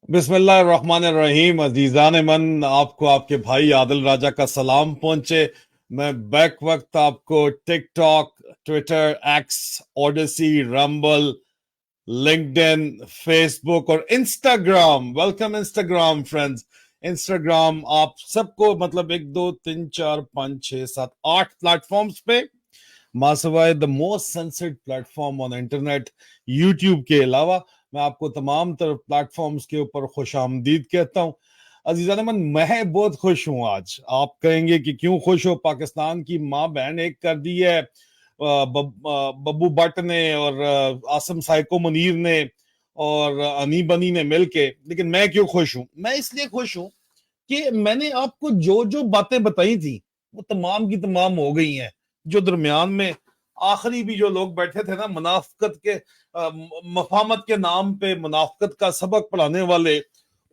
बिस्मिल्लाहिर्रहमानिर्रहीम। अजीजान मन, आपको आपके भाई आदिल राजा का सलाम पहुंचे। मैं बैक वक्त आपको TikTok, Twitter, X, Odysee, Rumble, LinkedIn, Facebook और Instagram, welcome Instagram friends. Instagram आप सबको मतलब 1 2 3 4 5 6 7 8 प्लेटफॉर्म्स पे, मासवाए the most censored platform on internet, YouTube के अलावा मैं आपको तमाम तरफ प्लेटफॉर्म्स के ऊपर खुश आमदीद कहता हूँ। अजीजान मन, मैं बहुत खुश हूँ आज। आप कहेंगे कि क्यों खुश हो? पाकिस्तान की माँ बहन एक कर दी है बब्बू भट्ट ने और आसम साइको मुनीर ने और अनी बनी ने मिलके। लेकिन मैं क्यों खुश हूँ? मैं इसलिए खुश हूँ कि मैंने आपको जो जो बातें बताई थी वो तमाम की तमाम हो गई हैं। जो दरमियान में आखिरी भी जो लोग बैठे थे ना, मुनाफकत के मफामत के नाम पे मुनाफकत का सबक पढ़ाने वाले,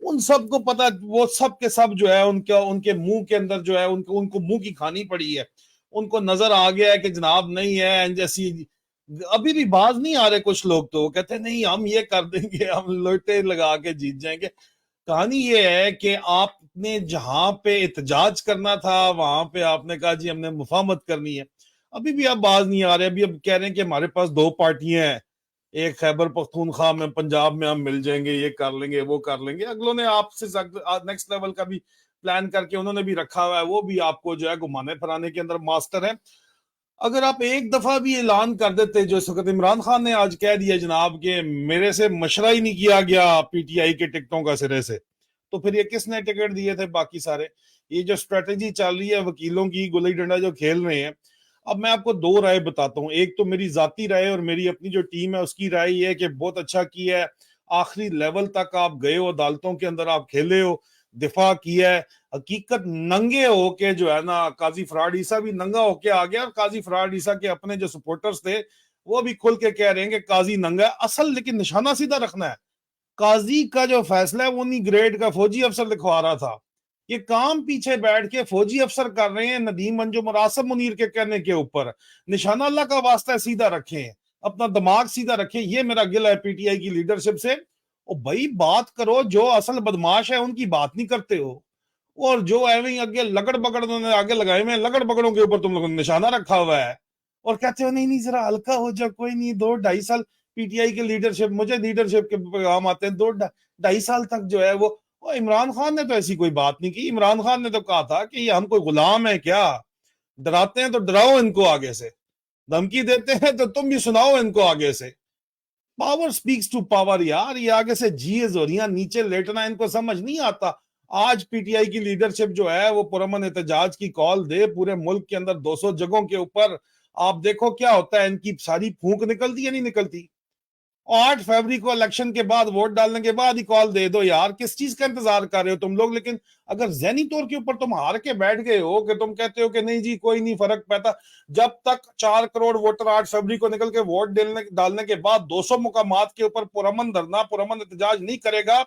उन सब को पता, वो सब के सब जो है उनके उनके मुंह के अंदर जो है उनको उनको मुंह की खानी पड़ी है। उनको नजर आ गया है कि जनाब नहीं है जैसी। अभी भी बाज नहीं आ रहे कुछ लोग, तो कहते हैं नहीं हम ये कर देंगे, हम लोटे लगा के जीत जाएंगे। कहानी ये है कि आपने जहां पे एहतजाज करना था वहां पे आपने कहा जी हमने मुफाहमत करनी है। अभी भी आप बाज नहीं आ रहे। अभी अब कह रहे हैं कि हमारे पास दो पार्टियां हैं, एक खैबर पख्तूनख्वा में, पंजाब में हम मिल जाएंगे, ये कर लेंगे वो कर लेंगे। अगलों ने आपसे नेक्स्ट लेवल का भी प्लान करके उन्होंने भी रखा हुआ है, वो भी आपको जो है घुमाने फिराने के अंदर मास्टर है। अगर आप एक दफा भी ऐलान कर देते, जो इस वक्त इमरान खान ने आज कह दिया जनाब के मेरे से मशरा ही नहीं किया गया पीटीआई के टिकटों का सिरे से, तो फिर ये किसने टिकट दिए थे? बाकी सारे। ये जो स्ट्रेटेजी चल रही है वकीलों की, गुल्ली डंडा जो खेल रहे हैं। अब मैं आपको दो राय बताता हूँ, एक तो मेरी जाती राय और मेरी अपनी जो टीम है उसकी राय ये है कि बहुत अच्छा किया है, आखिरी लेवल तक आप गए हो, अदालतों के अंदर आप खेले हो, दिफा किया है। हकीकत नंगे होके जो है ना, काजी फराड ईसा भी नंगा होके आ गया, और काजी फराड ईसा के अपने जो सपोर्टर्स थे वो भी खुल के कह रहे हैं कि काजी नंगा है। असल लेकिन निशाना सीधा रखना है। काजी का जो फैसला है वो नहीं ग्रेड का फौजी अफसर लिखवा रहा था। ये काम पीछे बैठ के फौजी अफसर कर रहे हैं नदीम अंजुम और आसम मुनीर के कहने के ऊपर। निशाना अल्लाह का वास्ता है सीधा रखें, अपना दिमाग सीधा रखें, ये मेरा गिला है पीटीआई की लीडरशिप से। ओ भाई बात करो, जो असल बदमाश है उनकी बात नहीं करते हो। और जो एवं आगे लगड़ बगड़ उन्होंने आगे लगाए हुए लगड़ बगड़ों के ऊपर तुम लोगों ने निशाना रखा हुआ है। और कहते हो नहीं नहीं जरा हल्का हो जाओ, कोई नहीं, 2 2.5 साल पीटीआई के लीडरशिप, मुझे लीडरशिप के पैगाम आते हैं, 2 2.5 साल तक जो है वो। और इमरान खान ने तो ऐसी कोई बात नहीं की। इमरान खान ने तो कहा था कि ये हम कोई गुलाम है क्या? डराते हैं तो डराओ इनको आगे से, धमकी देते हैं तो तुम भी सुनाओ इनको आगे से। पावर स्पीक्स टू पावर यार। ये आगे से जीए जोरियां नीचे लेटना इनको समझ नहीं आता। आज पीटीआई की लीडरशिप जो है वो पुरअमन एहतजाज की कॉल दे पूरे मुल्क के अंदर 200 जगहों के ऊपर। आप देखो क्या होता है, इनकी सारी फूंक निकलती है नहीं निकलती। 8 फरवरी को इलेक्शन के बाद, वोट डालने के बाद ही कॉल दे दो यार, किस चीज का इंतजार कर रहे हो तुम लोग? लेकिन अगर जहनी तौर के ऊपर तुम हार के बैठ गए हो कि तुम कहते हो कि नहीं जी कोई नहीं फर्क पड़ता, जब तक 4 करोड़ वोटर 8 फरवरी को निकल के वोट डालने के बाद 200 मुकामात के ऊपर पुरअमन धरना, पुरअमन एहतजाज नहीं करेगा,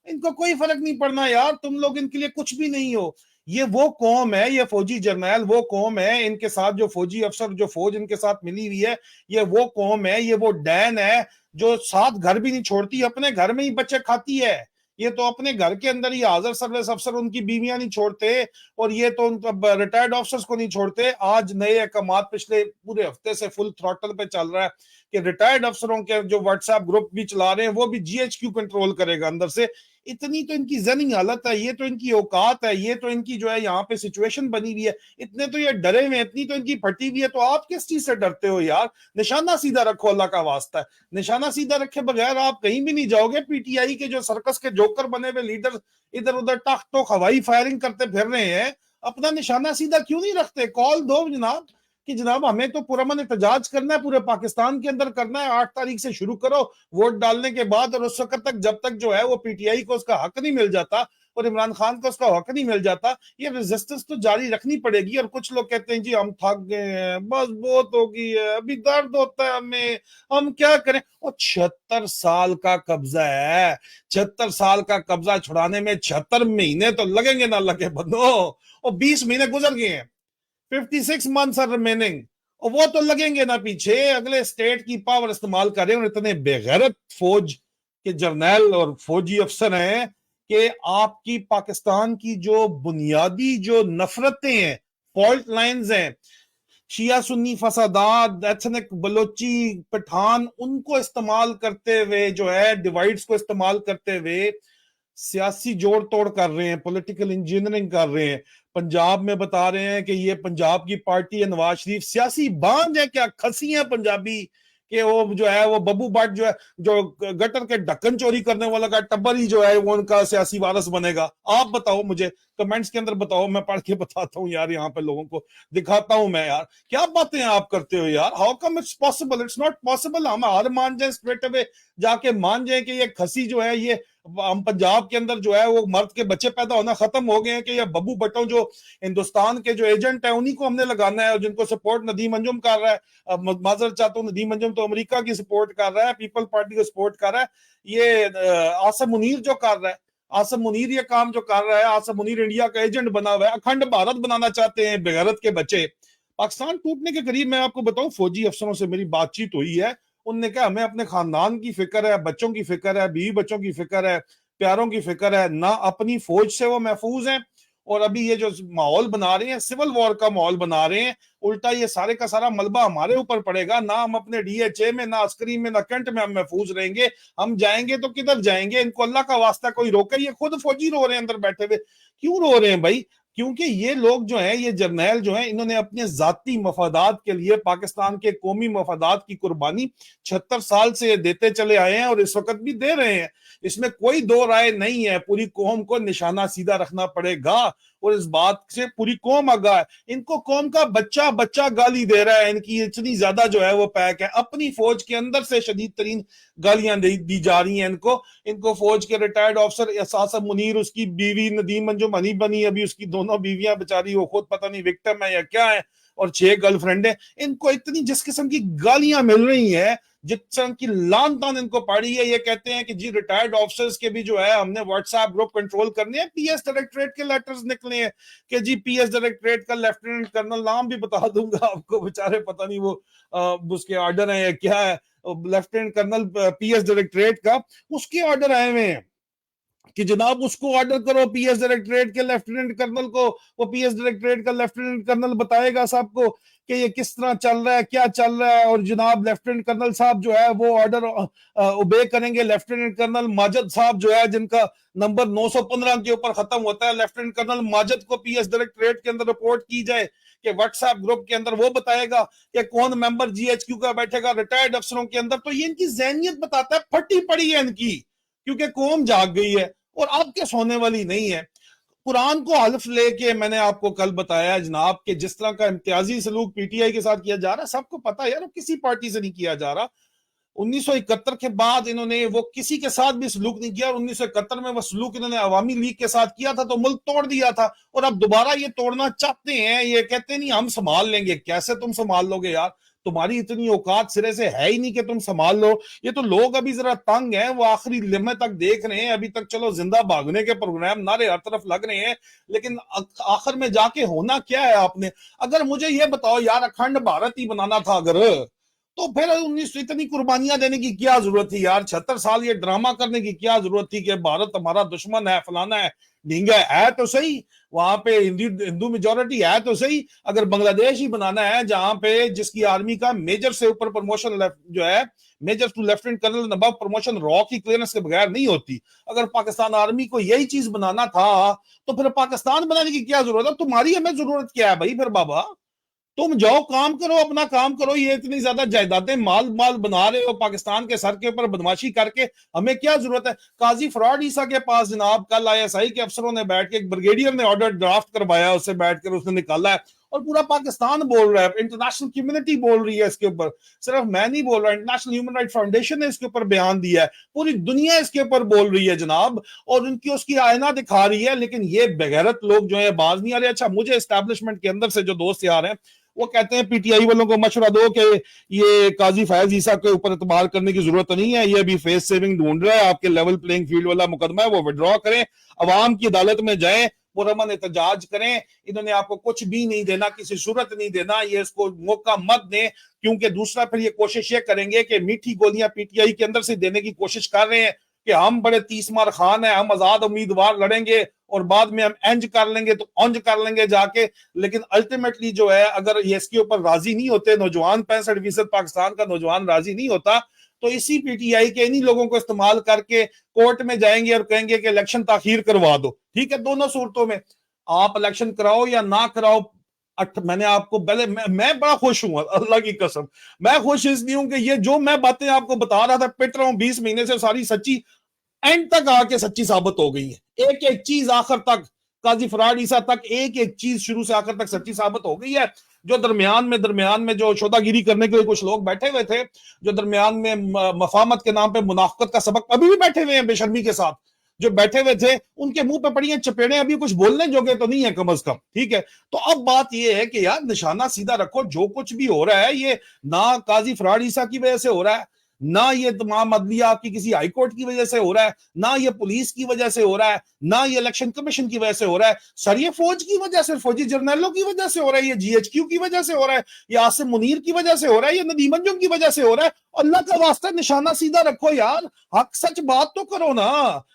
इनको कोई फर्क नहीं पड़ना यार। तुम लोग इनके लिए कुछ भी नहीं हो। ये वो कौम है, ये फौजी जर्नैल वो कौम है, इनके साथ जो फौजी अफसर, जो फौज इनके साथ मिली हुई है, ये वो कौम है, ये वो डैन है जो साथ घर भी नहीं छोड़ती, अपने घर में ही बच्चे खाती है। ये तो अपने घर के अंदर ही हाजिर सर्विस अफसर उनकी बीवियां नहीं छोड़ते, और ये तो रिटायर्ड ऑफिसर्स को नहीं छोड़ते। आज नए अहकामात पिछले पूरे हफ्ते से फुल थ्रॉटल पे चल रहा है कि रिटायर्ड अफसरों के जो व्हाट्सएप ग्रुप भी चला रहे हैं वो भी जीएचक्यू कंट्रोल करेगा अंदर से। इतनी तो इनकी जनी हालत है, ये तो इनकी औकात है, ये तो इनकी जो है यहाँ पे सिचुएशन बनी हुई है। इतने तो ये डरे हुए, इतनी तो इनकी फटी हुई है, तो आप किस चीज से डरते हो यार? निशाना सीधा रखो, अल्लाह का वास्ता है। निशाना सीधा रखे बगैर आप कहीं भी नहीं जाओगे। पीटीआई के जो सर्कस के जोकर बने हुए लीडर इधर उधर टाक टोक हवाई फायरिंग करते फिर रहे हैं, अपना निशाना सीधा क्यों नहीं रखते? कॉल दो जनाब कि जनाब हमें तो पुरअमन एहतजाज करना है, पूरे पाकिस्तान के अंदर करना है, 8 तारीख से शुरू करो वोट डालने के बाद, और उस वक्त तक जब तक जो है वो पीटीआई को उसका हक नहीं मिल जाता और इमरान खान को उसका हक नहीं मिल जाता, ये रेजिस्टेंस तो जारी रखनी पड़ेगी। और कुछ लोग कहते हैं जी हम थक गए हैं, बस बहुत हो गई है, अभी दर्द होता है हमें, हम क्या करें? और 76 साल का कब्जा है, 76 साल का कब्जा छुड़ाने में 76 महीने तो लगेंगे ना लगे बंदो। और 20 महीने गुजर गए हैं, 56 मंथ्स आर रिमेनिंग, और वो तो लगेंगे ना पीछे। अगले स्टेट की पावर इस्तेमाल करें, और इतने बेगैरत फौज के जर्नैल और फौजी अफसर हैं کہ آپ کی پاکستان کی جو بنیادی جو نفرتیں ہیں، فالٹ لائنز ہیں، شیعہ سنی فسادات، ایتھنک بلوچی پٹھان، ان کو استعمال کرتے ہوئے جو ہے ڈیوائڈز کو استعمال کرتے ہوئے سیاسی جوڑ توڑ کر رہے ہیں، پولیٹیکل انجینئرنگ کر رہے ہیں. پنجاب میں بتا رہے ہیں کہ یہ پنجاب کی پارٹی ہے، نواز شریف سیاسی بانج ہے کیا، کھسی ہیں پنجابی کہ وہ جو ہے وہ ببو بٹ جو ہے جو گٹر کے ڈھکن چوری کرنے والا کا ٹبر ہی جو ہے وہ ان کا سیاسی وارث بنے گا. آپ بتاؤ مجھے کمنٹس کے اندر بتاؤ، میں پڑھ کے بتاتا ہوں یار، یہاں پہ لوگوں کو دکھاتا ہوں میں یار کیا باتیں آپ کرتے ہو یار. How come it's possible? It's not possible. ہم ہر مان جائیں اسٹریٹ اوے، جا کے مان جائیں کہ یہ کھسی جو ہے، یہ ہم پنجاب کے اندر جو ہے وہ مرد کے بچے پیدا ہونا ختم ہو گئے ہیں کہ یہ ببو بٹوں جو ہندوستان کے جو ایجنٹ ہیں انہی کو ہم نے لگانا ہے، اور جن کو سپورٹ ندیم انجم کر رہا ہے. معذرت چاہتا ہوں، ندیم انجم تو امریکہ کی سپورٹ کر رہا ہے، پیپل پارٹی کو سپورٹ کر رہا ہے. یہ آصم منیر جو کر رہا ہے، آصم منیر یہ کام جو کر رہا ہے، آصم منیر انڈیا کا ایجنٹ بنا ہوا ہے، اکھنڈ بھارت بنانا چاہتے ہیں بغیرت کے بچے. پاکستان ٹوٹنے کے قریب، میں آپ کو بتاؤں فوجی افسروں سے میری بات چیت ہوئی ہے، انہوں نے کہا ہمیں اپنے خاندان کی فکر ہے، بچوں کی فکر ہے، بیوی بچوں کی فکر ہے، پیاروں کی فکر ہے، نہ اپنی فوج سے وہ محفوظ ہیں. اور ابھی یہ جو ماحول بنا رہے ہیں، سول وار کا ماحول بنا رہے ہیں، الٹا یہ سارے کا سارا ملبہ ہمارے اوپر پڑے گا. نہ ہم اپنے ڈی ایچ اے میں، نہ عسکری میں، نہ کینٹ میں ہم محفوظ رہیں گے. ہم جائیں گے تو کدھر جائیں گے؟ ان کو اللہ کا واسطہ کوئی روکے. یہ خود فوجی رو رہے ہیں اندر بیٹھے ہوئے. کیوں رو رہے ہیں بھائی؟ کیونکہ یہ لوگ جو ہیں، یہ جرنیل جو ہیں، انہوں نے اپنے ذاتی مفادات کے لیے پاکستان کے قومی مفادات کی قربانی 76 سال سے دیتے چلے آئے ہیں، اور اس وقت بھی دے رہے ہیں. اس میں کوئی دو رائے نہیں ہے. پوری قوم کو نشانہ سیدھا رکھنا پڑے گا، اور اس بات سے پوری قوم آگاہ ہے. ان کو قوم کا بچہ بچہ گالی دے رہا ہے، ان کی اتنی زیادہ جو ہے وہ پیک ہے. اپنی فوج کے اندر سے شدید ترین گالیاں دی جا رہی ہیں ان کو فوج کے ریٹائرڈ آفسر آصم منیر، اس کی بیوی ندیم انجم ہنی بنی، ابھی اس کی دونوں بیویاں بچاری وہ خود پتہ نہیں وکٹم ہے یا کیا ہے، اور 6 گرل فرینڈ ہیں. ان کو اتنی جس قسم کی گالیاں مل رہی ہیں، جس طرح کی لان تان ان کو پڑی ہے. یہ کہتے ہیں کہ جی ریٹائرڈ آفسرز کے بھی جو ہے ہم نے واٹس ایپ گروپ کنٹرول کرنے ہیں. پی ایس ڈائریکٹریٹ کے لیٹرز نکلے ہیں کہ جی پی ایس ڈائریکٹریٹ کا لیفٹیننٹ کرنل، نام بھی بتا دوں گا آپ کو، بےچارے پتہ نہیں وہ اس کے آرڈر ہیں یا کیا ہے، lieutenant colonel P S directorate کا، اس کے آرڈر آئے ہوئے ہیں کہ جناب اس کو آرڈر کرو، پی ایس ڈائریکٹریٹ کے لیفٹیننٹ کرنل کو. وہ پی ایس ڈائریکٹریٹ کا لیفٹیننٹ کرنل بتائے گا صاحب کو کہ یہ کس طرح چل رہا ہے، کیا چل رہا ہے. اور جناب لیفٹیننٹ کرنل صاحب جو ہے وہ آرڈر اوبے کریں گے. لیفٹیننٹ کرنل ماجد صاحب جو ہے، جن کا نمبر 915 کے اوپر ختم ہوتا ہے، لیفٹیننٹ کرنل ماجد کو پی ایس ڈائریکٹریٹ کے اندر رپورٹ کی جائے کہ واٹس ایپ گروپ کے اندر وہ بتائے گا کہ کون ممبر جی ایچ کیو کا بیٹھے گا ریٹائرڈ افسروں کے اندر. تو یہ ان کی ذہنیت بتاتا ہے پھٹی پڑی ہے ان کی، کیونکہ قوم جاگ گئی ہے اور اب کے سونے والی نہیں ہے. قرآن کو حلف لے کے میں نے آپ کو کل بتایا جناب کہ جس طرح کا امتیازی سلوک پی ٹی آئی کے ساتھ کیا جا رہا ہے، سب کو پتا ہے یار، کسی پارٹی سے نہیں کیا جا رہا. 1971 کے بعد انہوں نے وہ کسی کے ساتھ بھی سلوک نہیں کیا، اور 1971 میں وہ سلوک انہوں نے عوامی لیگ کے ساتھ کیا تھا تو ملک توڑ دیا تھا، اور اب دوبارہ یہ توڑنا چاہتے ہیں. یہ کہتے نہیں ہم سنبھال لیں گے. کیسے تم سنبھال لو گے یار؟ تمہاری اتنی اوقات سرے سے ہے ہی نہیں کہ تم سنبھال لو. یہ تو لوگ ابھی ذرا تنگ ہیں، وہ آخری لمحے تک دیکھ رہے ہیں. ابھی تک چلو زندہ بھاگنے کے پروگرام نعرے ہر طرف لگ رہے ہیں، لیکن آخر میں جا کے ہونا کیا ہے آپ نے؟ اگر مجھے یہ بتاؤ یار، اکھنڈ بھارت ہی بنانا تھا اگر، تو پھر اتنی قربانیاں دینے کی کیا ضرورت تھی یار؟ 76 سال یہ ڈرامہ کرنے کی کیا ضرورت تھی کہ بھارت ہمارا دشمن ہے، فلانا ہے ڈھینگا ہے تو صحیح، وہاں پہ ہندو میجورٹی ہے تو صحیح. اگر بنگلہ دیش ہی بنانا ہے جہاں پہ جس کی آرمی کا میجر سے اوپر پروموشن جو ہے، میجر ٹو لیفٹیننٹ کرنل نبا پروموشن را کی کلیئرنس کے بغیر نہیں ہوتی، اگر پاکستان آرمی کو یہی چیز بنانا تھا تو پھر پاکستان بنانے کی کیا ضرورت ہے؟ تمہاری ہمیں ضرورت کیا ہے بھائی؟ پھر بابا تم جاؤ کام کرو، اپنا کام کرو. یہ اتنی زیادہ جائیدادیں مال بنا رہے ہو پاکستان کے سر کے اوپر بدماشی کر کے، ہمیں کیا ضرورت ہے؟ قاضی فراڈ عیسیٰ کے پاس جناب کل آئی ایس آئی کے افسروں نے بیٹھ کے، ایک بریگیڈیئر نے آرڈر ڈرافٹ کروایا، اس سے بیٹھ کر اس نے نکالا ہے، اور پورا پاکستان بول رہا ہے، انٹرنیشنل کمیونٹی بول رہی ہے اس کے اوپر. صرف میں نہیں بول رہا، انٹرنیشنل ہیومن رائٹ فاؤنڈیشن نے اس کے اوپر بیان دیا ہے، پوری دنیا اس کے اوپر بول رہی ہے جناب، اور ان کی اس کی آئینہ دکھا رہی ہے. لیکن یہ بغیرت لوگ جو ہیں باز نہیں آ رہے. اچھا، مجھے اسٹیبلشمنٹ کے اندر سے جو دوست یار ہیں وہ کہتے ہیں پی ٹی آئی والوں کو مشورہ دو کہ یہ قاضی فیض عیسیٰ کے اوپر اعتبار کرنے کی ضرورت نہیں ہے، یہ ابھی فیس سیونگ ڈھونڈ رہا ہے، آپ کے لیول پلینگ فیلڈ والا مقدمہ ہے وہ وڈرا کریں، عوام کی عدالت میں جائیں، پرامن احتجاج کریں. انہوں نے آپ کو کچھ بھی نہیں دینا، کسی صورت نہیں دینا، یہ اس کو موقع مت دیں. کیونکہ دوسرا پھر یہ کوشش یہ کریں گے کہ میٹھی گولیاں پی ٹی آئی کے اندر سے دینے کی کوشش کر رہے ہیں کہ ہم بڑے 30 مار خان ہیں, ہم آزاد امیدوار لڑیں گے اور بعد میں ہم انج کر لیں گے تو انج کر لیں گے جا کے. لیکن الٹیمیٹلی جو ہے اگر یہ اس کے اوپر راضی نہیں ہوتے نوجوان, 65% پاکستان کا نوجوان راضی نہیں ہوتا, تو اسی پی ٹی آئی کے انہی لوگوں کو استعمال کر کے کورٹ میں جائیں گے اور کہیں گے کہ الیکشن تاخیر کروا دو. ٹھیک ہے, دونوں صورتوں میں آپ الیکشن کراؤ یا نہ کراؤ. میں نے آپ کو پہلے میں بڑا خوش ہوں, اللہ کی قسم میں خوش اس لیے ہوں کہ یہ جو میں باتیں آپ کو بتا رہا تھا پٹ رہا ہوں 20 مہینے سے, ساری سچی اینڈ تک آ کے سچی ثابت ہو گئی ہے. ایک ایک چیز آخر تک, قاضی فرار عیسیٰ تک, ایک ایک چیز شروع سے آخر تک سچی ثابت ہو گئی ہے. جو درمیان میں جو شودا گیری کرنے کے لیے کچھ لوگ بیٹھے ہوئے تھے, جو درمیان میں مفاہمت کے نام پہ منافقت کا سبق ابھی بھی بیٹھے ہوئے ہیں بے شرمی کے ساتھ, جو بیٹھے ہوئے تھے ان کے منہ پہ پڑی ہیں چپیڑیں, ابھی کچھ بولنے جوگے تو نہیں ہے کم از کم. ٹھیک ہے, تو اب بات یہ ہے کہ یار نشانہ سیدھا رکھو. جو کچھ بھی ہو رہا ہے یہ نہ قاضی فرار عیسیٰ کی وجہ سے ہو رہا ہے, نہ یہ تمام عدلیہ آپ کی کسی ہائی کورٹ کی وجہ سے ہو رہا ہے, نہ یہ پولیس کی وجہ سے ہو رہا ہے, نہ یہ الیکشن کمیشن کی وجہ سے ہو رہا ہے. سر یہ فوج کی وجہ سے, فوجی جرنیلوں کی وجہ سے ہو رہا ہے, یہ جی ایچ کیو کی وجہ سے ہو رہا ہے, یہ عاصم منیر کی وجہ سے ہو رہا ہے, یہ ندیم انجم کی وجہ سے ہو رہا ہے. اللہ کا واسطہ نشانہ سیدھا رکھو یار, حق سچ بات تو کرو نا,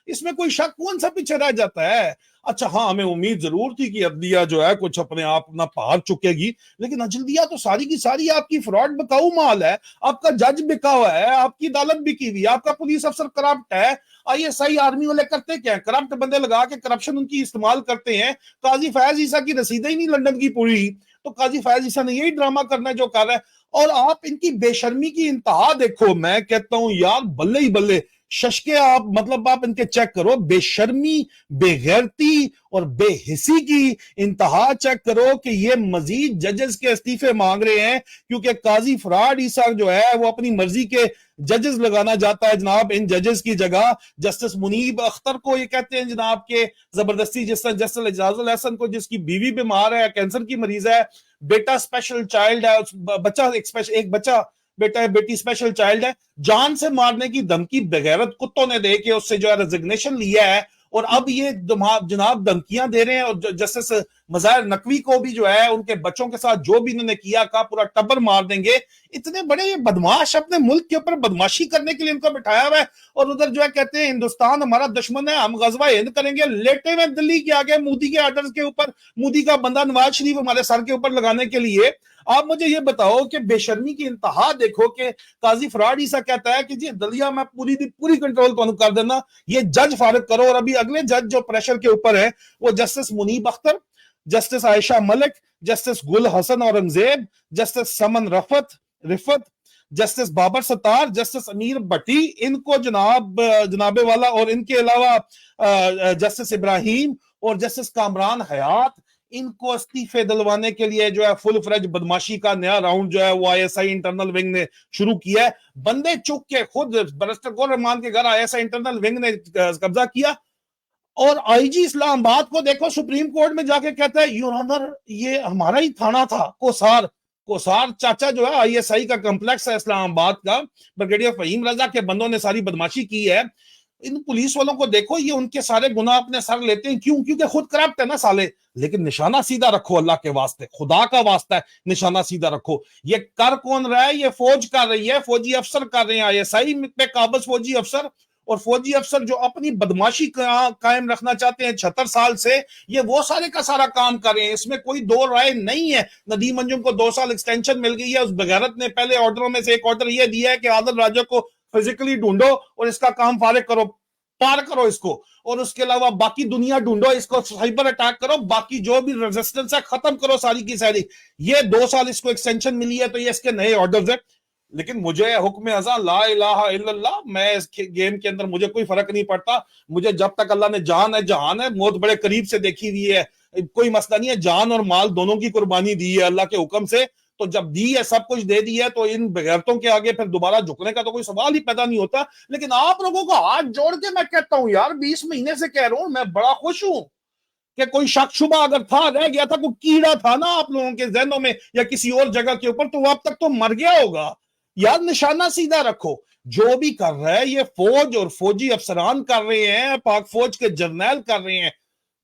اس میں کوئی شک کون سا پیچھے رہ جاتا ہے. اچھا ہاں, ہمیں امید ضرور تھی کہ عدلیہ جو ہے کچھ اپنے آپ اپنا پار چکے گی, لیکن عدلیہ تو ساری کی ساری آپ کی فراڈ بکاؤ مال ہے. آپ کا جج بکا ہوا ہے, آپ کی عدالت بکی ہوئی ہے, آپ کا پولیس افسر کرپٹ ہے. آئی ایس آئی آرمی والے کرتے کیا ہیں, کرپٹ بندے لگا کے کرپشن ان کی استعمال کرتے ہیں. قاضی فیاض عیسیٰ کی رسیدیں ہی نہیں لندن کی پوری, تو قاضی فیاض عیسیٰ نے یہی ڈرامہ کرنا ہے جو کر رہا ہے. اور آپ ان کی بے شرمی کی انتہا دیکھو, میں کہتا ہوں یار بلے ہی بلے ششکے, آپ مطلب آپ ان کے چیک کرو, بے شرمی, بے غیرتی اور بے حسی کی انتہا چیک کرو کہ یہ مزید ججز کے استعفے مانگ رہے ہیں, کیونکہ قاضی فرار عیسیٰ جو ہے وہ اپنی مرضی کے ججز لگانا جاتا ہے. جناب ان ججز کی جگہ جسٹس منیب اختر کو یہ کہتے ہیں جناب کے زبردستی, جس طرح جسٹس اعجاز الحسن کو جس کی بیوی بیمار ہے, کینسر کی مریض ہے, بیٹا اسپیشل چائلڈ ہے, بچہ ایک بچہ بیٹا ہے, بیٹی اسپیشل چائلڈ ہے, جان سے مارنے کی دھمکی بغیرت کتوں نے دے کے اس سے جو ہے ریزگنیشن لیا ہے, اور اب یہ جناب دھمکیاں دے رہے ہیں. اور جسٹس مظاہر نقوی کو بھی جو ہے ان کے بچوں کے ساتھ جو بھی انہوں نے کیا کا پورا ٹبر مار دیں گے. اتنے بڑے یہ بدماش اپنے ملک کے اوپر بدماشی کرنے کے لیے ان کو بٹھایا ہوا ہے, اور ادھر جو ہے کہتے ہیں ہندوستان ہمارا دشمن ہے, ہم غزوہ ہند کریں گے. لیٹے ہوئے دلی کے آگے مودی کے آرڈر کے اوپر, مودی کا بندہ نواز شریف ہمارے سر کے اوپر لگانے کے لیے. آپ مجھے یہ بتاؤ کہ بے شرمی کی انتہا دیکھو کہ قاضی فرار عیسیٰ کہتا ہے کہ جی دلیا میں پوری کنٹرول کر دینا, یہ جج فارغ کرو. اور ابھی اگلے جج جو پریشر کے اوپر ہے وہ جسٹس منیب اختر, جسٹس عائشہ ملک, جسٹس گل حسن اورنگزیب, جسٹس سمن رفت, جسٹس بابر ستار, جسٹس امیر بٹی, ان کو جناب والا, اور ان کے علاوہ جسٹس ابراہیم اور جسٹس کامران حیات, ان کو استعفے دلوانے کے لیے جو ہے فل فریج بدماشی کا نیا راؤنڈ جو ہے وہ I S I internal wing نے شروع کیا ہے. بندے چک کے خود برسٹر گل رحمان کے گھر I S I internal wing نے قبضہ کیا, اور آئی جی اسلام آباد کو دیکھو سپریم کورٹ میں جا کے کہتا ہے یور آنر یہ ہمارا ہی تھانہ تھا, کوسار چاچا جو ہے آئی ایس آئی کا کمپلیکس ہے اسلام آباد کا, بریگیڈیئر فہیم رضا کے بندوں نے ساری بدماشی کی ہے. ان پولیس والوں کو دیکھو, یہ ان کے سارے گناہ اپنے سر لیتے ہیں, کیوں؟ کیونکہ خود کرپٹ ہے نا سالے. لیکن نشانہ سیدھا رکھو, اللہ کے واسطے, خدا کا واسطہ ہے نشانہ سیدھا رکھو. یہ کر کون رہا ہے؟ یہ فوج کر رہی ہے, فوجی افسر کر رہے ہیں, آئی ایس آئی پہ قابض فوجی افسر, اور فوجی افسر جو اپنی بدماشی قائم رکھنا چاہتے ہیں 76 سال سے, یہ وہ سارے کا سارا کام کر رہے ہیں. اس میں کوئی دو رائے نہیں ہے. ندیم انجم کو 2 سال ایکسٹینشن مل گئی ہے, اس بغیرت نے پہلے آرڈروں میں سے ایک آرڈر یہ دیا ہے کہ عادل راجہ کو فزیکلی ڈھونڈو اور اس کا کام فارغ کرو, پار کرو اس کو, اور اس کے علاوہ باقی دنیا ڈھونڈو, اس کو سائبر اٹیک کرو, باقی جو بھی ریزسٹنس ہے ختم کرو ساری کی ساری. یہ 2 سال اس کو ایکسٹینشن ملی ہے, تو یہ اس کے نئے آرڈرز ہیں. لیکن مجھے حکم ازاں لا الہ الا اللہ, میں اس گیم کے اندر مجھے کوئی فرق نہیں پڑتا. مجھے جب تک اللہ نے جان ہے جہان ہے, موت بڑے قریب سے دیکھی ہوئی ہے, کوئی مسئلہ نہیں ہے. جان اور مال دونوں کی قربانی دی ہے اللہ کے حکم سے, تو جب دی ہے سب کچھ دے دی ہے, تو ان بغیرتوں کے آگے پھر دوبارہ جھکنے کا تو کوئی سوال ہی پیدا نہیں ہوتا. لیکن آپ لوگوں کو ہاتھ جوڑ کے میں کہتا ہوں یار, 20 مہینے سے کہہ رہا ہوں, میں بڑا خوش ہوں کہ کوئی شک شبہ اگر تھا, رہ گیا تھا, کوئی کیڑا تھا نا آپ لوگوں کے ذہنوں میں یا کسی اور جگہ کے اوپر, تو وہ اب تک تو مر گیا ہوگا. یار نشانہ سیدھا رکھو, جو بھی کر رہا ہے یہ فوج اور فوجی افسران کر رہے ہیں, پاک فوج کے جرنیل کر رہے ہیں.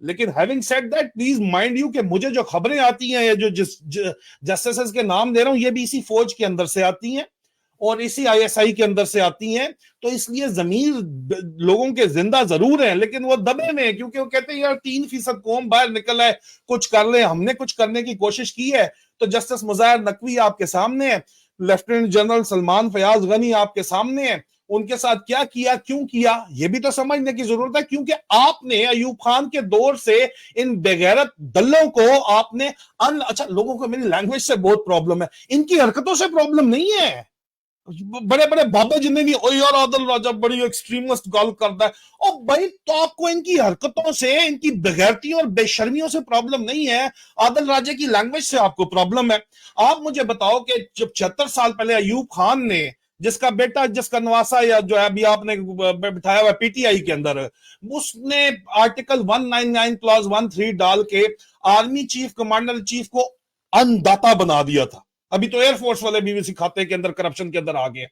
لیکن having said that, please mind you کہ مجھے جو خبریں آتی ہیں, جو جسٹسز کے نام دے رہا ہوں, یہ بھی اسی فوج کے اندر سے آتی ہیں. और इसी आईएसआई के अंदर से आती हैं। तो इसलिए जमीर लोगों के जिंदा जरूर हैं, लेकिन वो दबे में, क्योंकि वो कहते हैं यार 3% कौम बाहर निकल है, कुछ कर ले, हमने कुछ करने की कोशिश की है। तो जस्टिस मुज़ाहिर नकवी आपके सामने है, लेफ्टिनेंट जनरल सलमान फयाज गनी आपके सामने है, उनके साथ क्या किया, क्यों किया, ये भी तो समझने की जरूरत है। क्योंकि आपने अयूब खान के दौर से इन बेगैरत दलों को आपने अच्छा, लोगों को मेरी लैंग्वेज से बहुत प्रॉब्लम है, इनकी हरकतों से प्रॉब्लम नहीं है। बड़े बड़े बाबा जिन्हें भी ओ यार आदिल राजा बड़ी एक्सट्रीमिस्ट गल करता है, और भाई तो आपको इनकी हरकतों से, इनकी बेगैरती और बेशर्मियों से प्रॉब्लम नहीं है, आदिल राजा की लैंग्वेज से आपको प्रॉब्लम है। आप मुझे बताओ कि जब 76 साल पहले अयूब खान ने, जिसका बेटा, जिसका नवासा या जो है अभी आपने बिठाया हुआ पीटीआई के अंदर, उसने आर्टिकल 199 क्लॉज 13 डाल के आर्मी चीफ, कमांडर चीफ को अनदाता बना दिया था। अभी तो एयरफोर्स वाले बीबीसी खाते के अंदर करप्शन के अंदर आ गए।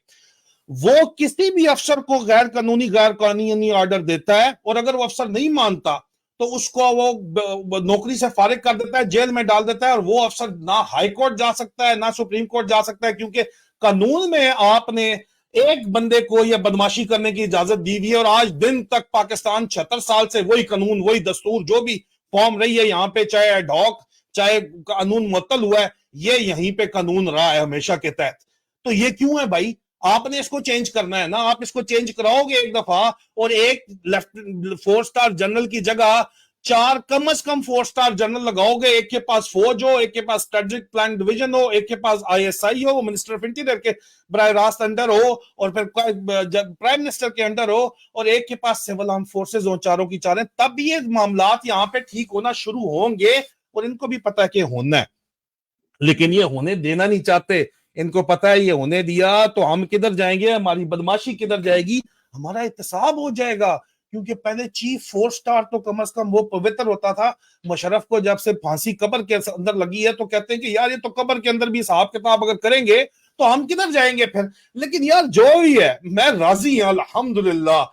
वो किसी भी अफसर को गैर कानूनी ऑर्डर देता है, और अगर वो अफसर नहीं मानता तो उसको वो नौकरी से फारिग कर देता है, जेल में डाल देता है, और वो अफसर ना हाई कोर्ट जा सकता है ना सुप्रीम कोर्ट जा सकता है, क्योंकि कानून में आपने एक बंदे को यह बदमाशी करने की इजाजत दी हुई है। और आज दिन तक पाकिस्तान 76 साल से वही कानून, वही दस्तूर, जो भी फॉर्म रही है यहाँ पे, चाहे एडहॉक, चाहे कानून मुअत्तल हुआ है, ये यहीं पे कानून रहा है हमेशा के तहत। तो ये क्यों है भाई? आपने इसको चेंज करना है ना, आप इसको चेंज कराओगे एक दफा, और एक लेफ्ट 4 स्टार जनरल की जगह 4 कम से कम 4 स्टार जनरल लगाओगे, एक के पास फौज हो, एक के पास स्ट्रेटेजिक प्लान डिवीजन हो, एक के पास आईएसआई हो, मिनिस्टर ऑफ इंटीरियर के बराह रास्त अंडर हो, और फिर प्राइम मिनिस्टर के अंडर हो, और एक के पास सिविल आर्म फोर्सेज हो, चारों की चारें, तब ये मामला यहाँ पे ठीक होना शुरू होंगे। और इनको भी पता है कि होना है, लेकिन ये होने देना नहीं चाहते। इनको पता है ये होने दिया तो हम किधर जाएंगे, हमारी बदमाशी किधर जाएगी, हमारा एहतसाब हो जाएगा। क्योंकि पहले चीफ 4 स्टार तो कम से कम वो पवित्र होता था। मुशर्रफ को जब से फांसी कब्र के अंदर लगी है तो कहते हैं कि यार ये तो कब्र के अंदर भी हिसाब किताब अगर करेंगे तो हम किधर जाएंगे फिर। लेकिन यार जो भी है, मैं राजी हूं अल्हम्दुलिल्लाह।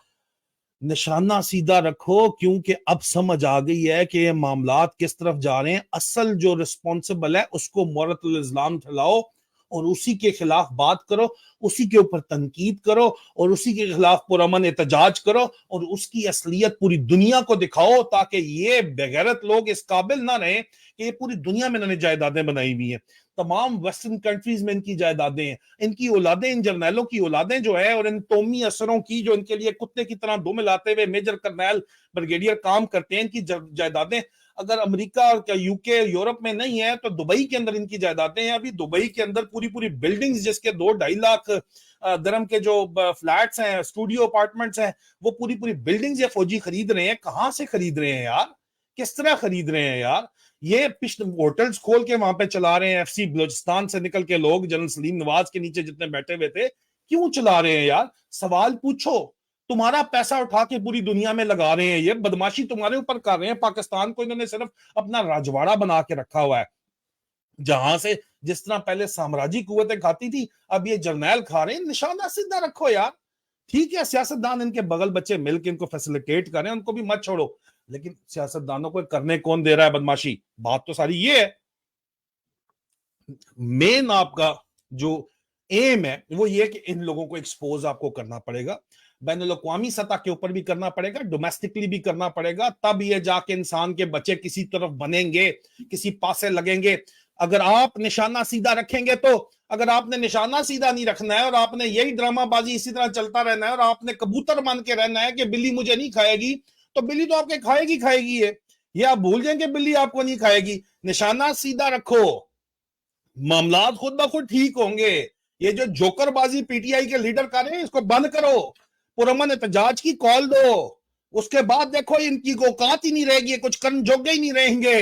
निशाना सीधा रखो, क्योंकि अब समझ आ गई है कि ये मामलात किस तरफ जा रहे हैं। असल जो रिस्पॉन्सिबल है उसको मोरतुल इस्लाम ठहराओ, और उसी के खिलाफ बात करो, उसी के ऊपर तनकीद करो, और उसी के खिलाफ पुरअमन एहतजाज करो, और उसकी असलियत पूरी दुनिया को दिखाओ, ताकि ये बेगैरत लोग इस काबिल ना रहे कि ये पूरी दुनिया में इन्होंने जायदादें बनाई हुई हैं। तमाम वेस्टर्न कंट्रीज में इनकी जायदादें हैं, इनकी औलादें, इन जर्नैलों की औलादें जो है, और इन तोमी असरों की जो इनके लिए कुत्ते की तरह दुम मिलाते हुए मेजर कर्नल ब्रिगेडियर काम करते हैं, इनकी जायदादें अगर अमेरिका और क्या यूके यूरोप में नहीं है तो दुबई के अंदर इनकी जायदादें हैं। अभी दुबई के अंदर पूरी पूरी बिल्डिंग्स, जिसके 2-2.5 लाख दरम के जो फ्लैट्स हैं, स्टूडियो अपार्टमेंट्स हैं, वो पूरी पूरी बिल्डिंग्स ये फौजी खरीद रहे हैं। कहां से खरीद रहे हैं यार, किस तरह खरीद रहे हैं यार? ये पिछले होटल्स खोल के वहां पे चला रहे हैं। एफसी बलूचिस्तान से निकल के लोग जनरल सलीम नवाज के नीचे जितने बैठे हुए थे, क्यों चला रहे हैं यार? सवाल पूछो। तुम्हारा पैसा उठा के पूरी दुनिया में लगा रहे हैं, ये बदमाशी तुम्हारे ऊपर कर रहे हैं। पाकिस्तान को इन्होंने सिर्फ अपना राजवाड़ा बना के रखा हुआ है, जहां से जिस तरह पहले साम्राज्य कुव्वतें खाती थी, अब ये जर्नैल खा रहे हैं। निशाना सीधा रखो यार। ठीक है, सियासतदान इनके बगल बच्चे मिलकर इनको फैसिलिटेट करें, उनको भी मत छोड़ो, लेकिन सियासतदानों को करने कौन दे रहा है बदमाशी? बात तो सारी ये है। मेन आपका जो एम है वो ये कि इन लोगों को एक्सपोज आपको करना पड़ेगा, बैनुल-अक़वामी सतह के ऊपर भी करना पड़ेगा, डोमेस्टिकली भी करना पड़ेगा, तब ये जाके इंसान के बच्चे किसी तरफ बनेंगे, किसी पासे लगेंगे। अगर आप निशाना सीधा रखेंगे तो, अगर आपने निशाना सीधा नहीं रखना है और आपने यही ड्रामाबाजी इसी तरह चलता रहना है, और आपने कबूतर मान के रहना है कि बिल्ली मुझे नहीं खाएगी, तो बिल्ली तो आपके खाएगी खाएगी है, ये आप भूल जाएंगे बिल्ली आपको नहीं खाएगी। निशाना सीधा रखो, मामलात खुद ब खुद ठीक होंगे। ये जो जोकरबाजी पीटीआई के लीडर कर रहे हैं, इसको बंद करो, पुरअमन एहतजाज की कॉल दो, उसके बाद देखो इनकी औकात ही नहीं रहेगी, कुछ करन जोगे ही नहीं रहेंगे।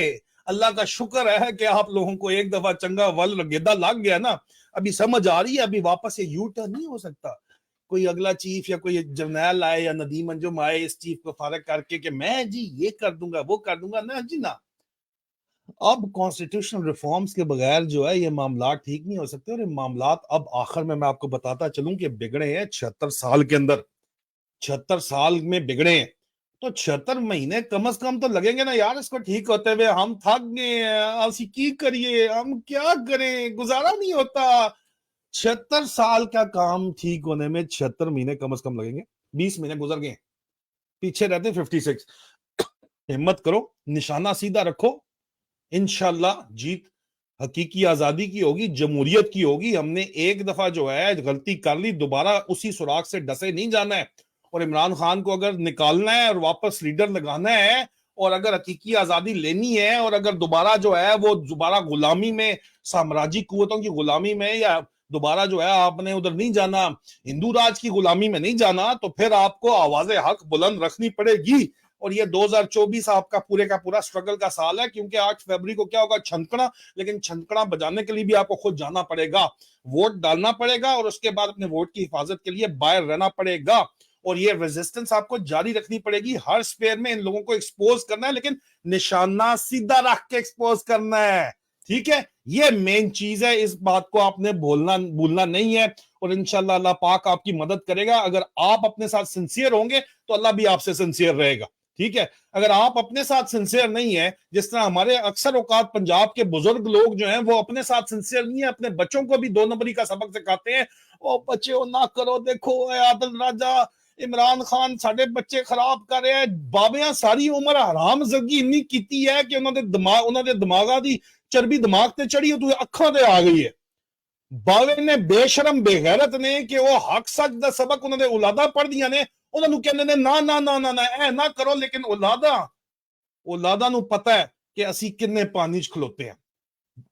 अल्लाह का शुक्र है कि आप लोगों को एक दफा चंगा वल गेदा लग गया ना, अभी समझ आ रही है, अभी वापस ये यू टर्न नहीं हो सकता। कोई अगला चीफ या कोई जर्नैल आए या नदीम अंजुम आए इस चीफ को फारग करके कि मैं जी ये कर दूंगा वो कर दूंगा, ना जी ना। अब कॉन्स्टिट्यूशनल रिफॉर्म्स के बगैर जो है ये मामला ठीक नहीं हो सकते। और ये मामला अब आखिर में मैं आपको बताता चलूं कि बिगड़े हैं 76 साल के अंदर, 76 साल में बिगड़े हैं, तो 76 महीने कम से कम तो लगेंगे ना यार इसको ठीक होते हुए। हम थक गए हैं, की करिए, हम क्या करें, गुजारा नहीं होता। 76 साल का काम ठीक होने में 76 महीने कम से कम लगेंगे, 20 महीने गुजर गए, पीछे रहते 56। हिम्मत करो, निशाना सीधा रखो, इंशाल्लाह जीत हकीकी आजादी की होगी, जमहूरियत की होगी। हमने एक दफा जो है गलती कर ली, दोबारा उसी सुराग से डसे नहीं जाना है। और इमरान खान को अगर निकालना है और वापस लीडर लगाना है, और अगर हकीकी आजादी लेनी है, और अगर दोबारा जो है वो दोबारा गुलामी में, साम्राज्य कुवतों की गुलामी में, या दोबारा जो है आपने उधर नहीं जाना, हिंदू राज की गुलामी में नहीं जाना, तो फिर आपको आवाज़े हक बुलंद रखनी पड़ेगी। और ये 2024 आपका पूरे का पूरा स्ट्रगल का साल है, क्योंकि 8 फरवरी को क्या होगा, छनकना। लेकिन छनकना बजाने के लिए भी आपको खुद जाना पड़ेगा, वोट डालना पड़ेगा, और उसके बाद अपने वोट की हिफाजत के लिए बाहर रहना पड़ेगा। और ये रेजिस्टेंस आपको जारी रखनी पड़ेगी, हर स्पेयर में इन लोगों को एक्सपोज करना है, लेकिन निशाना सीधा रख के एक्सपोज करना है। ठीक है, ये मेन चीज है, इस बात को आपने भूलना नहीं है। और इंशाल्लाह अल्लाह पाक आपकी मदद करेगा। अगर आप अपने साथ सिंसियर होंगे तो अल्लाह भी आपसे सिंसियर रहेगा। ठीक है, अगर आप अपने साथ सिंसियर नहीं है, जिस तरह हमारे अक्सर औकात पंजाब के बुजुर्ग लोग जो हैं वो अपने साथ सिंसियर नहीं है, अपने बच्चों को भी 2 नंबरी का सबक सिखाते हैं। ओ बच्चे ओ ना करो, देखो आदिल राजा इमरान खान साडे बच्चे खराब कर रहे हैं। बाबियां सारी उम्र हराम जगी इन्नी कीती है कि उन्होंने दिमागा दी चर्बी दिमाग ते चढ़ी, तू अखा ते आ गई है। बावे ने बेशरम बेगैरत ने कि वो हक सच दा सबक उन्होंने औलादा पढ़ दिया ने, उन्होंने कहने ने ना ना ना ना ना ऐ ना करो। लेकिन औलादा नु पता है कि असी किन्ने पानी च खलोते हैं।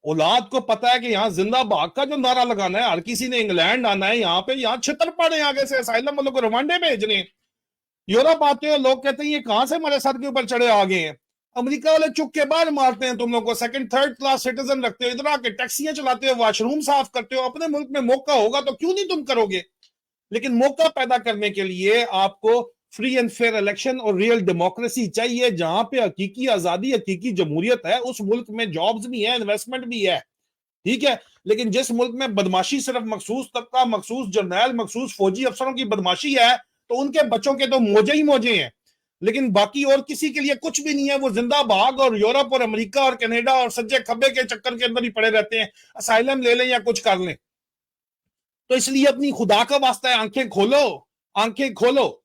औलाद को पता है कि यहाँ जिंदाबाद का जो नारा लगाना है, हर किसी ने इंग्लैंड आना है, यहाँ पे यहाँ छितर पड़े आगे से असाइलम वालों को रवांडे भेजने। यूरोप आते हो लोग कहते हैं ये कहां से हमारे सर के ऊपर चढ़े आ गए हैं। अमेरिका वाले चुप के बाहर मारते हैं तुम लोग को, सेकंड थर्ड क्लास सिटीजन रखते हो, इधर आके टैक्सियां चलाते हो, वॉशरूम साफ करते हो। अपने मुल्क में मौका होगा तो क्यों नहीं तुम करोगे। लेकिन मौका पैदा करने के लिए आपको फ्री एंड फेयर इलेक्शन और रियल डेमोक्रेसी चाहिए, जहां पे हकीकी आजादी, हकीकी जमहूरियत है। उस मुल्क में जॉब्स भी है, इन्वेस्टमेंट भी है। ठीक है, लेकिन जिस मुल्क में बदमाशी सिर्फ मखसूस तबका, मखसूस जर्नैल, मखसूस फौजी अफसरों की बदमाशी है, तो उनके बच्चों के तो मौजे ही मौजे हैं। लेकिन बाकी और किसी के लिए कुछ भी नहीं है। वो जिंदा भाग और यूरोप और अमेरिका और कनाडा और सज्जे खब्बे के चक्कर के अंदर ही पड़े रहते हैं, असाइलम ले लें या कुछ कर लें। तो इसलिए अपनी खुदा का वास्ता है, आंखें खोलो, आंखें खोलो,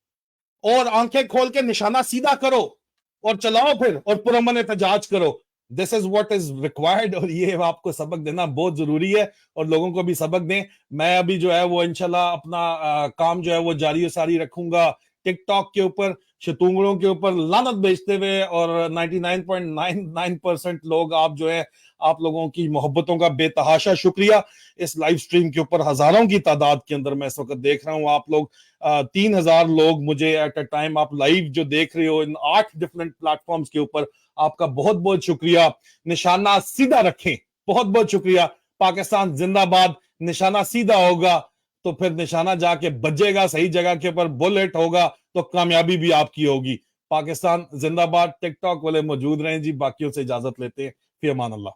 और आंखें खोल के निशाना सीधा करो और चलाओ फिर, और पुरअमन एहतजाज करो। This is what is required. और ये आपको सबक देना बहुत जरूरी है, और लोगों को भी सबक दें। मैं अभी जो है वो इंशाल्लाह अपना काम जो है वो जारी सारी रखूंगा, टिकटॉक के ऊपर शतूंगड़ों के ऊपर लानत भेजते हुए। और 99.99% लोग आप जो है, आप लोगों की मोहब्बतों का बेतहाशा शुक्रिया। इस लाइव स्ट्रीम के ऊपर हजारों की तादाद के अंदर मैं इस वक्त देख रहा हूं, आप लोग 3000 लोग मुझे एट अ टाइम आप लाइव जो देख रहे हो इन 8 डिफरेंट प्लेटफॉर्म्स के ऊपर, आपका बहुत बहुत शुक्रिया। निशाना सीधा रखें, बहुत बहुत शुक्रिया। पाकिस्तान जिंदाबाद। निशाना सीधा होगा तो फिर निशाना जाके बजेगा सही जगह के ऊपर, बुलेट होगा तो कामयाबी भी आपकी होगी। पाकिस्तान जिंदाबाद। टिकटॉक वाले मौजूद रहें जी, बाकियों से इजाजत लेते हैं। फी अमान अल्लाह।